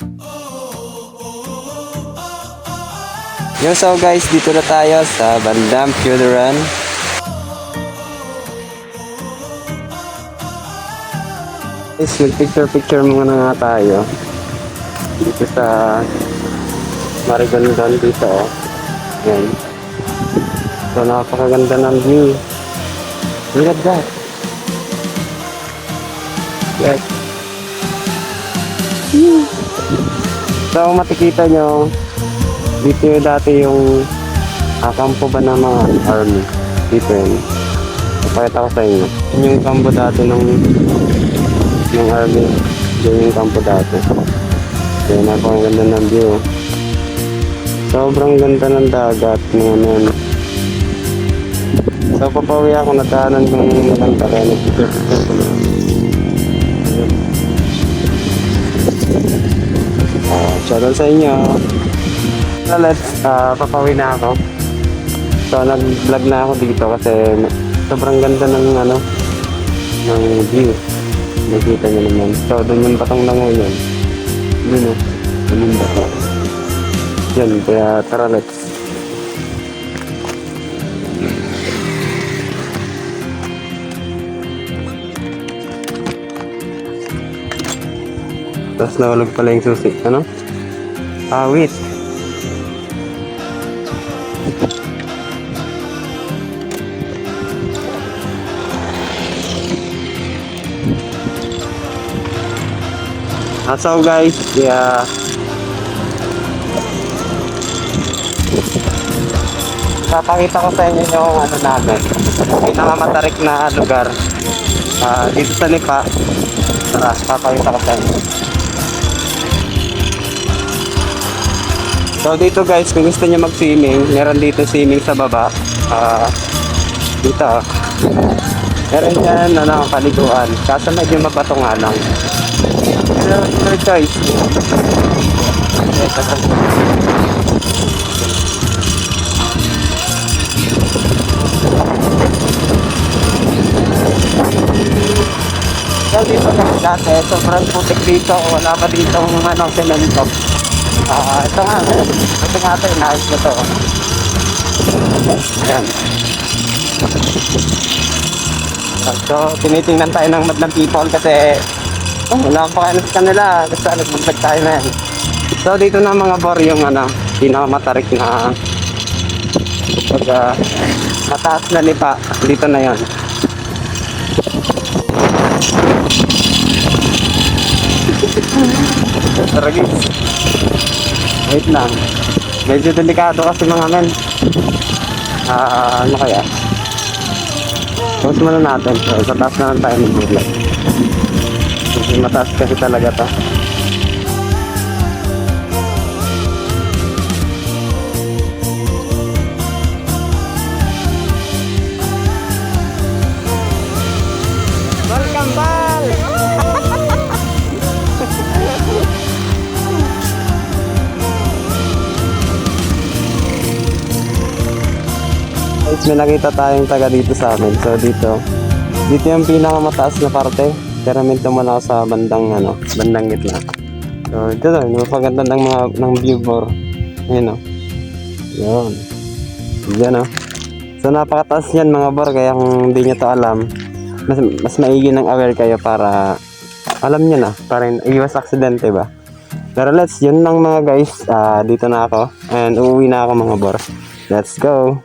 Yo, so guys, dito na tayo sa bandang Funeral. Guys, mag-picture muna nga tayo dito sa Marigondon dito, oh. Yan. So, napakaganda ng view. Look at that. Yes. So, matikita nyo, dito yung dati yung kampo ba ng mga army. Dito yun. Ipakita ko sa inyo. Yun yung kampo dati ng army. Yun yung kampo dati. Kaya napakaganda ng view. Sobrang ganda ng dagat ngayon. So, papawi ako, nagkaanan kong ng kaya nag-picture ko lang. Shoutout sa inyo. So, let's, papawi na ako. So, nag-vlog na ako dito kasi sobrang ganda ng ng view. Nakita nyo naman. So, doon yung batang langoy yun. Yun o. Yun yung bato. Yan, kaya tara, let's. Tapos nawalog pala yung susi. Ano? Wait. So guys, yeah. Papakita ko sa inyo yung namin. Pinakamatarik na lugar. Dito sa Lipa. Tara, papakita ko sa inyo. So dito guys, kung gusto nyo mag-swimming, meron dito swimming sa baba. Dito. Meron dyan, paliguan. Kaso medyo mabato nga lang. Pero your choice. So dito guys, dati, sobrang putik dito. Wala pa dito semento. Ito nga ito, inaayos ko to. Ayan. So, tinitingnan tayo ng madlang people kasi wala akong pakialam sa kanila. Basta nagbuntag tayo na yan. So, dito na mga bor yung pinakamatarik na pag mataas na Lipa. Dito na yan. Tara guys. Wait lang. Medyo delikado kasi mga men. Ano kaya? Pause muna natin. So, sa taas na lang tayo mag-vlog. Kasi mataas kasi talaga to. Welcome back! May nakita tayong taga dito sa amin. So dito yung pinakamataas na parte. Pero minto mo na ako sa bandang gitna. So ito to, napaganda ng view bor. Ayun o. Yun. Diyan o. So napakataas yan mga bor. Kaya kung hindi nyo to alam, mas maigi ng aware kayo para alam nyo na. Para iwas aksidente ba. Pero yun lang mga guys. Dito na ako. And uuwi na ako mga bor. Let's go!